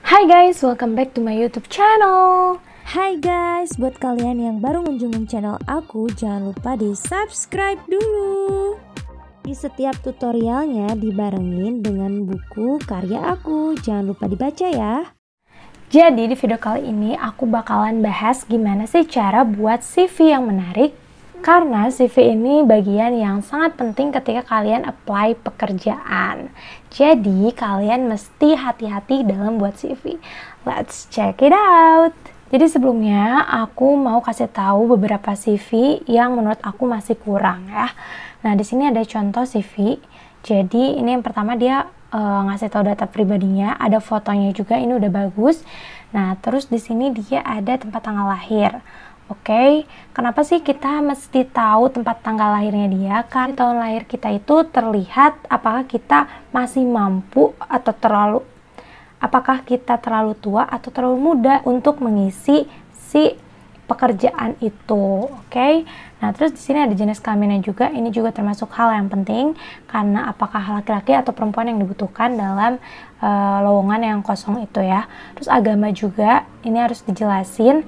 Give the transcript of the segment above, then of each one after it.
Hai guys, welcome back to my YouTube channel. Hai guys, buat kalian yang baru mengunjungi channel aku, jangan lupa di subscribe dulu. Di setiap tutorialnya dibarengin dengan buku karya aku, jangan lupa dibaca ya. Jadi di video kali ini aku bakalan bahas gimana sih cara buat CV yang menarik. Karena CV ini bagian yang sangat penting ketika kalian apply pekerjaan. Jadi kalian mesti hati-hati dalam buat CV. Let's check it out. Jadi sebelumnya aku mau kasih tahu beberapa CV yang menurut aku masih kurang ya. Nah di sini ada contoh CV. Jadi ini yang pertama dia ngasih tahu data pribadinya, ada fotonya juga, ini udah bagus. Nah terus di sini dia ada tempat tanggal lahir. Oke, kenapa sih kita mesti tahu tempat tanggal lahirnya dia? Karena tahun lahir kita itu terlihat apakah kita masih mampu atau apakah kita terlalu tua atau terlalu muda untuk mengisi si pekerjaan itu. Oke. Nah, terus di sini ada jenis kelaminnya juga. Ini juga termasuk hal yang penting karena apakah laki-laki atau perempuan yang dibutuhkan dalam lowongan yang kosong itu ya. Terus agama juga ini harus dijelasin.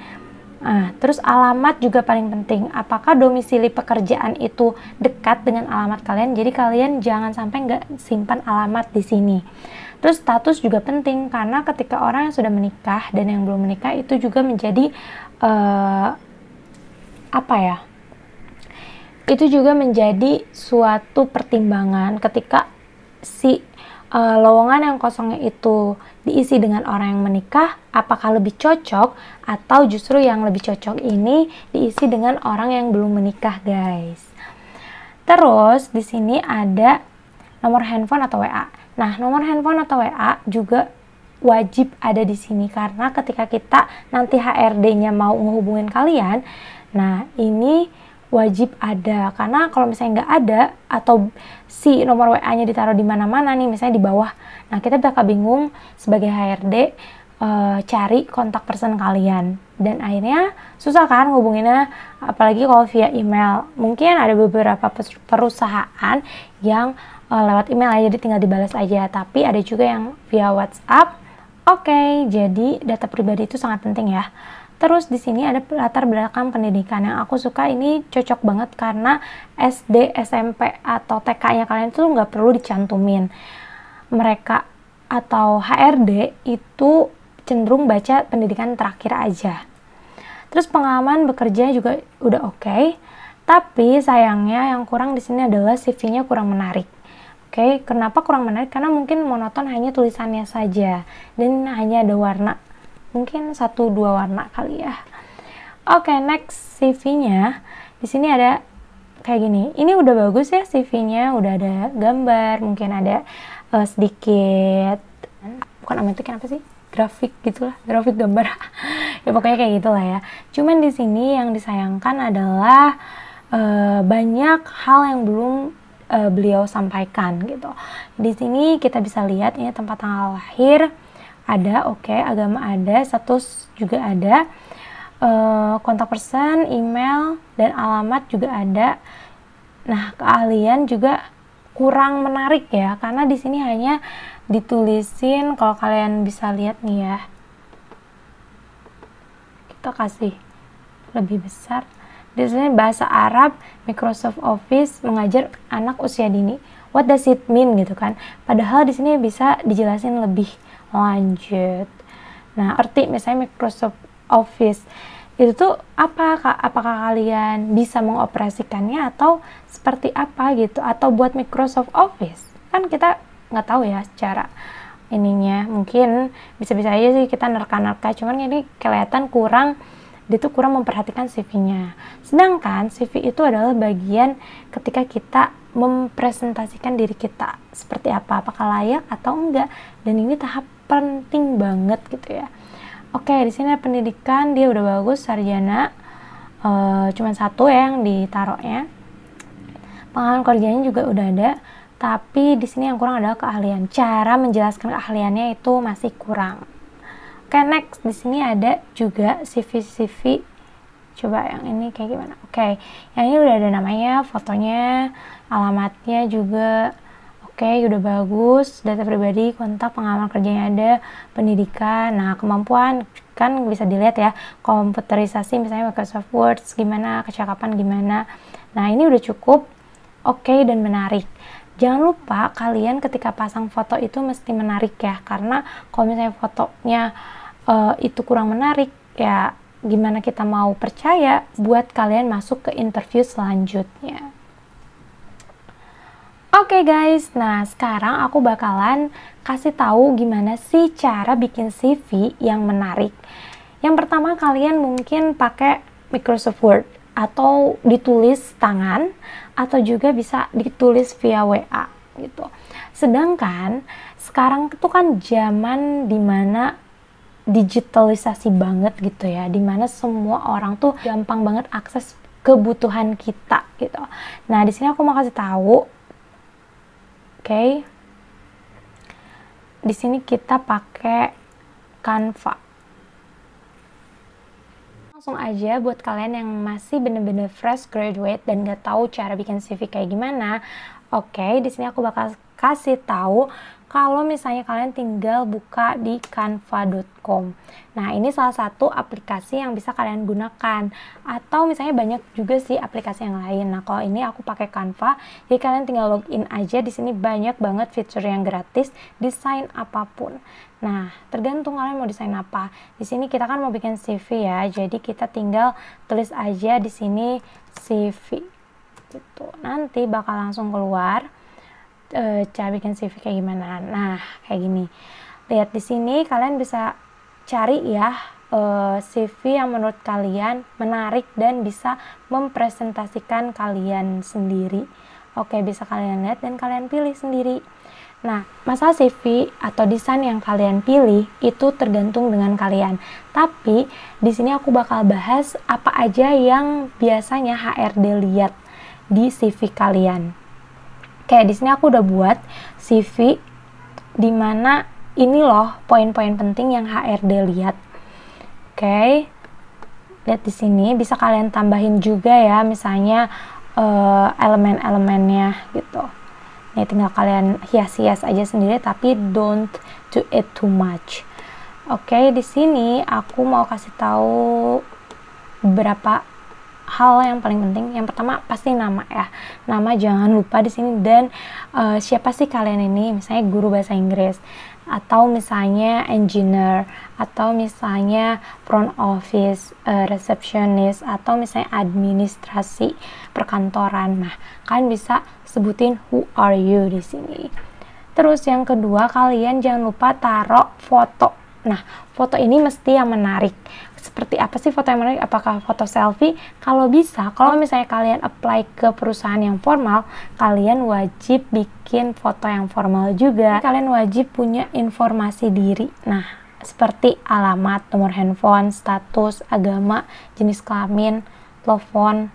Nah, terus alamat juga paling penting. Apakah domisili pekerjaan itu dekat dengan alamat kalian? Jadi kalian jangan sampai nggak simpan alamat di sini. Terus status juga penting karena ketika orang yang sudah menikah dan yang belum menikah itu juga menjadi Itu juga menjadi suatu pertimbangan ketika si lowongan yang kosongnya itu diisi dengan orang yang menikah, apakah lebih cocok atau justru yang lebih cocok ini diisi dengan orang yang belum menikah, guys. Terus di sini ada nomor handphone atau WA. Nah, nomor handphone atau WA juga wajib ada di sini karena ketika kita nanti HRD-nya mau ngehubungin kalian, nah ini wajib ada, karena kalau misalnya nggak ada atau si nomor WA-nya ditaruh di mana-mana nih, misalnya di bawah, nah kita bakal bingung sebagai HRD cari kontak person kalian dan akhirnya susah kan hubunginnya, apalagi kalau via email. Mungkin ada beberapa perusahaan yang lewat email aja, jadi tinggal dibalas aja, tapi ada juga yang via WhatsApp. Oke, jadi data pribadi itu sangat penting ya. Terus di sini ada latar belakang pendidikan yang aku suka, ini cocok banget karena SD, SMP atau TK-nya kalian tuh nggak perlu dicantumin. Mereka atau HRD itu cenderung baca pendidikan terakhir aja. Terus pengalaman bekerja juga udah oke, tapi sayangnya yang kurang di sini adalah CV-nya kurang menarik. Oke, kenapa kurang menarik? Karena mungkin monoton hanya tulisannya saja dan hanya ada warna. Mungkin 1-2 warna kali ya. Oke, next CV-nya. Di sini ada kayak gini. Ini udah bagus ya CV-nya, udah ada gambar, mungkin ada sedikit bukan amatik apa sih? Grafik gitulah, grafik gambar. Ya pokoknya kayak gitulah ya. Cuman di sini yang disayangkan adalah banyak hal yang belum beliau sampaikan gitu. Di sini kita bisa lihat ini tempat tanggal lahir ada, oke, agama ada, status juga ada, kontak person, email, dan alamat juga ada. Nah, keahlian juga kurang menarik ya, karena di sini hanya ditulisin, kalau kalian bisa lihat nih ya, kita kasih lebih besar. Di sini bahasa Arab, Microsoft Office, mengajar anak usia dini. What does it mean gitu kan? Padahal di sini bisa dijelasin lebih lanjut. Nah, seperti misalnya Microsoft Office itu tuh apakah kalian bisa mengoperasikannya atau seperti apa gitu, atau buat Microsoft Office kan kita nggak tahu ya secara ininya, mungkin bisa-bisa aja sih kita nerka-nerka, cuman ini kelihatan dia tuh kurang memperhatikan CV-nya. Sedangkan CV itu adalah bagian ketika kita mempresentasikan diri kita seperti apa, apakah layak atau enggak, dan ini tahap penting banget gitu ya. Oke, di sini pendidikan dia udah bagus, sarjana, cuman 1 ya yang ditaruhnya. Pengalaman kerjanya juga udah ada, tapi di sini yang kurang adalah keahlian. Cara menjelaskan keahliannya itu masih kurang. Oke, next di sini ada juga CV. Coba yang ini kayak gimana? Oke, yang ini udah ada namanya, fotonya, alamatnya juga. Oke, udah bagus. Data pribadi, kontak, pengalaman kerjanya ada, pendidikan. Nah, kemampuan kan bisa dilihat ya. Komputerisasi misalnya Microsoft Word gimana, kecakapan gimana. Nah, ini udah cukup oke dan menarik. Jangan lupa kalian ketika pasang foto itu mesti menarik ya. Karena kalau misalnya fotonya itu kurang menarik, ya gimana kita mau percaya buat kalian masuk ke interview selanjutnya. Oke guys, nah sekarang aku bakalan kasih tahu gimana sih cara bikin CV yang menarik. Yang pertama, kalian mungkin pakai Microsoft Word atau ditulis tangan atau juga bisa ditulis via WA gitu. Sedangkan sekarang itu kan zaman dimana digitalisasi banget gitu ya, dimana semua orang tuh gampang banget akses kebutuhan kita gitu. Nah, di sini aku mau kasih tahu. Oke, di sini kita pakai Canva. Langsung aja buat kalian yang masih bener-bener fresh graduate dan gak tahu cara bikin CV kayak gimana. Oke, di sini aku bakal kasih tahu kalau misalnya kalian tinggal buka di canva.com. Nah, ini salah satu aplikasi yang bisa kalian gunakan. Atau misalnya banyak juga sih aplikasi yang lain. Nah, kalau ini aku pakai Canva, jadi kalian tinggal login aja. Di sini banyak banget fitur yang gratis, desain apapun. Nah, tergantung kalian mau desain apa. Di sini kita kan mau bikin CV ya, jadi kita tinggal tulis aja di sini CV. Gitu. Nanti bakal langsung keluar cara bikin CV kayak gimana. Nah, kayak gini. Lihat di sini kalian bisa cari ya CV yang menurut kalian menarik dan bisa mempresentasikan kalian sendiri. Oke, bisa kalian lihat dan kalian pilih sendiri. Nah, masalah CV atau desain yang kalian pilih itu tergantung dengan kalian. Tapi di sini aku bakal bahas apa aja yang biasanya HRD lihat di CV kalian. Kayak di sini aku udah buat CV di mana ini loh poin-poin penting yang HRD lihat. Oke. Lihat di sini bisa kalian tambahin juga ya, misalnya elemen-elemennya gitu. Ini tinggal kalian hias-hias aja sendiri, tapi don't do it too much. Oke, di sini aku mau kasih tahu beberapa hal yang paling penting. Yang pertama pasti nama ya. Nama jangan lupa di sini, dan siapa sih kalian ini? Misalnya guru bahasa Inggris, atau misalnya engineer, atau misalnya front office, receptionist, atau misalnya administrasi perkantoran. Nah, kalian bisa sebutin who are you di sini. Terus yang kedua, kalian jangan lupa taruh foto. Nah, foto ini mesti yang menarik. Seperti apa sih foto yang menarik? Apakah foto selfie? Kalau bisa, kalau misalnya kalian apply ke perusahaan yang formal, kalian wajib bikin foto yang formal juga. Kalian wajib punya informasi diri. Nah, seperti alamat, nomor handphone, status, agama, jenis kelamin, telepon,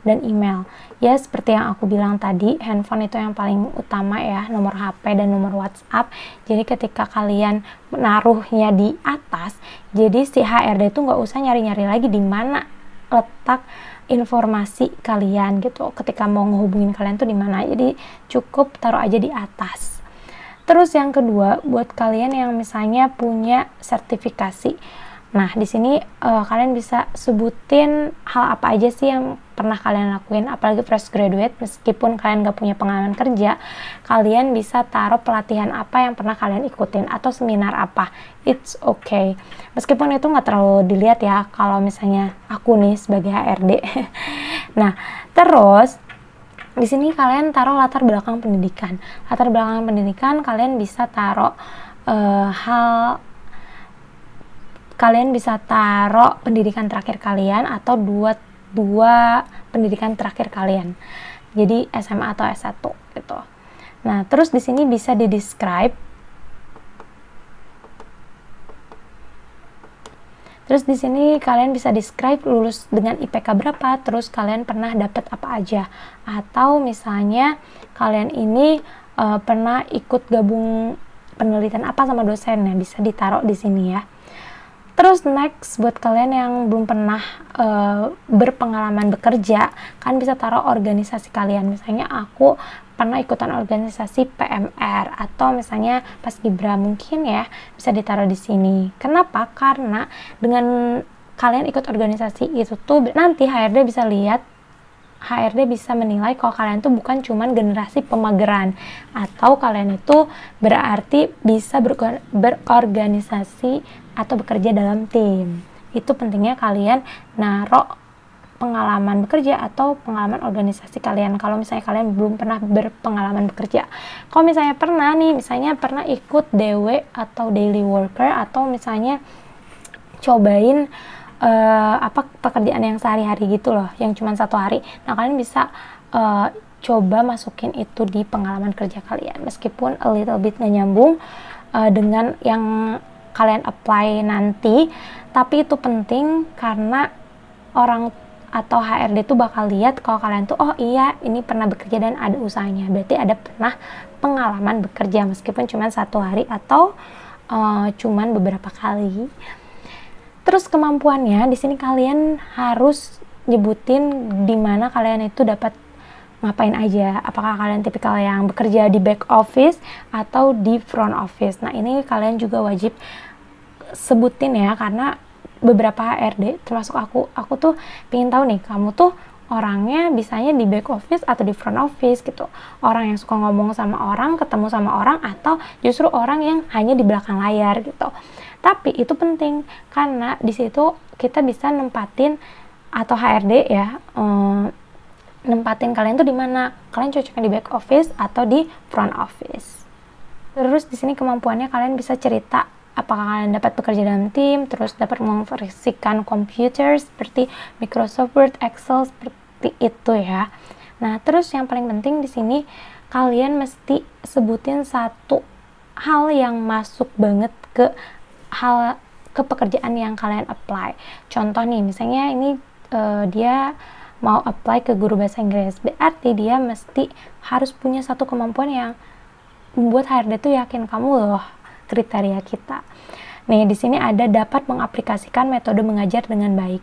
dan email. Ya, seperti yang aku bilang tadi, handphone itu yang paling utama ya, nomor HP dan nomor WhatsApp. Jadi ketika kalian menaruhnya di atas, jadi si HRD itu nggak usah nyari-nyari lagi di mana letak informasi kalian gitu. Ketika mau ngehubungin kalian tuh di mana, jadi cukup taruh aja di atas. Terus yang kedua, buat kalian yang misalnya punya sertifikasi. Nah, di sini kalian bisa sebutin hal apa aja sih yang pernah kalian lakuin, apalagi fresh graduate, meskipun kalian gak punya pengalaman kerja, kalian bisa taruh pelatihan apa yang pernah kalian ikutin, atau seminar apa, it's okay. Meskipun itu gak terlalu dilihat ya, kalau misalnya aku nih sebagai HRD. Nah, terus di sini kalian taruh latar belakang pendidikan. Latar belakang pendidikan kalian bisa taruh kalian bisa taruh pendidikan terakhir kalian atau dua pendidikan terakhir kalian. Jadi SMA atau S1 gitu. Nah, terus di sini bisa di-describe. Terus di sini kalian bisa describe lulus dengan IPK berapa, terus kalian pernah dapat apa aja. Atau misalnya kalian ini pernah ikut gabung penelitian apa sama dosennya, bisa ditaruh di sini ya. Terus next, buat kalian yang belum pernah berpengalaman bekerja, kan bisa taruh organisasi kalian. Misalnya aku pernah ikutan organisasi PMR atau misalnya Paskibra, mungkin ya bisa ditaruh di sini. Kenapa? Karena dengan kalian ikut organisasi itu tuh nanti HRD bisa lihat, HRD bisa menilai kalau kalian tuh bukan cuman generasi pemageran, atau kalian itu berarti bisa berorganisasi atau bekerja dalam tim. Itu pentingnya kalian naruh pengalaman bekerja atau pengalaman organisasi kalian kalau misalnya kalian belum pernah berpengalaman bekerja. Kalau misalnya pernah nih, misalnya pernah ikut DW atau daily worker, atau misalnya cobain pekerjaan yang sehari-hari gitu loh, yang cuma 1 hari. Nah, kalian bisa coba masukin itu di pengalaman kerja kalian, meskipun a little bit nggak nyambung dengan yang kalian apply nanti, tapi itu penting karena orang atau HRD tuh bakal lihat kalau kalian tuh, oh iya ini pernah bekerja dan ada usahanya, berarti ada pernah pengalaman bekerja meskipun cuma 1 hari atau cuman beberapa kali. Terus kemampuannya di sini kalian harus nyebutin di mana kalian itu dapat ngapain aja. Apakah kalian tipikal yang bekerja di back office atau di front office. Nah, ini kalian juga wajib sebutin ya, karena beberapa HRD termasuk aku tuh pengen tahu nih, kamu tuh orangnya bisanya di back office atau di front office gitu. Orang yang suka ngomong sama orang, ketemu sama orang, atau justru orang yang hanya di belakang layar gitu. Tapi itu penting karena di situ kita bisa nempatin, atau HRD ya, nempatin kalian tuh di mana. Kalian cocoknya di back office atau di front office. Terus di sini kemampuannya kalian bisa cerita apakah kalian dapat bekerja dalam tim, terus dapat mengoperasikan komputer seperti Microsoft Word, Excel, seperti itu ya. Nah, terus yang paling penting di sini kalian mesti sebutin satu hal yang masuk banget ke pekerjaan yang kalian apply. Contoh nih, misalnya ini dia mau apply ke guru bahasa Inggris, berarti dia mesti harus punya satu kemampuan yang membuat HRD tuh yakin kamu loh kriteria kita. Nih, di sini ada dapat mengaplikasikan metode mengajar dengan baik.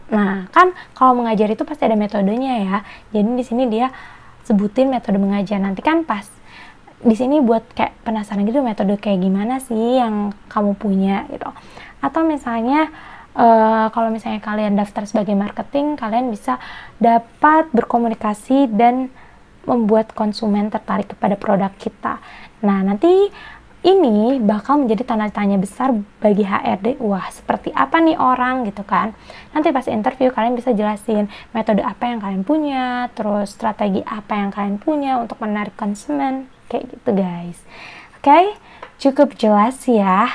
Nah, kan kalau mengajar itu pasti ada metodenya ya. Jadi di sini dia sebutin metode mengajar. Nanti kan pas di sini buat kayak penasaran gitu, metode kayak gimana sih yang kamu punya gitu. Atau misalnya kalau misalnya kalian daftar sebagai marketing, kalian bisa dapat berkomunikasi dan membuat konsumen tertarik kepada produk kita. Nah, nanti ini bakal menjadi tanda tanya besar bagi HRD. Wah, seperti apa nih orang gitu kan. Nanti pas interview kalian bisa jelasin metode apa yang kalian punya, terus strategi apa yang kalian punya untuk menarik konsumen, kayak gitu guys. Oke, cukup jelas ya.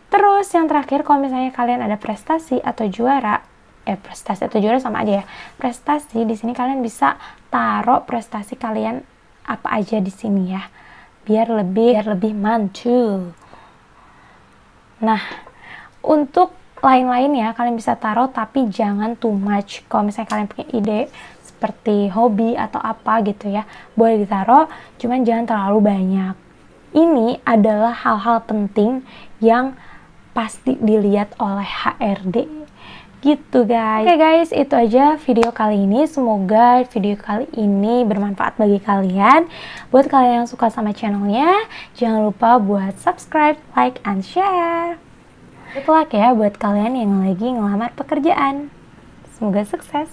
Terus yang terakhir, kalau misalnya kalian ada prestasi atau juara, prestasi atau juara sama aja ya. Prestasi di sini kalian bisa taruh prestasi kalian apa aja di sini ya, biar lebih mantul. Nah, untuk lain-lainnya kalian bisa taruh, tapi jangan too much. Kalau misalnya kalian punya ide seperti hobi atau apa gitu ya, boleh ditaruh, cuman jangan terlalu banyak. Ini adalah hal-hal penting yang pasti dilihat oleh HRD gitu guys. Oke guys, itu aja video kali ini. Semoga video kali ini bermanfaat bagi kalian. Buat kalian yang suka sama channelnya, jangan lupa buat subscribe, like, and share. Good luck ya buat kalian yang lagi ngelamar pekerjaan. Semoga sukses.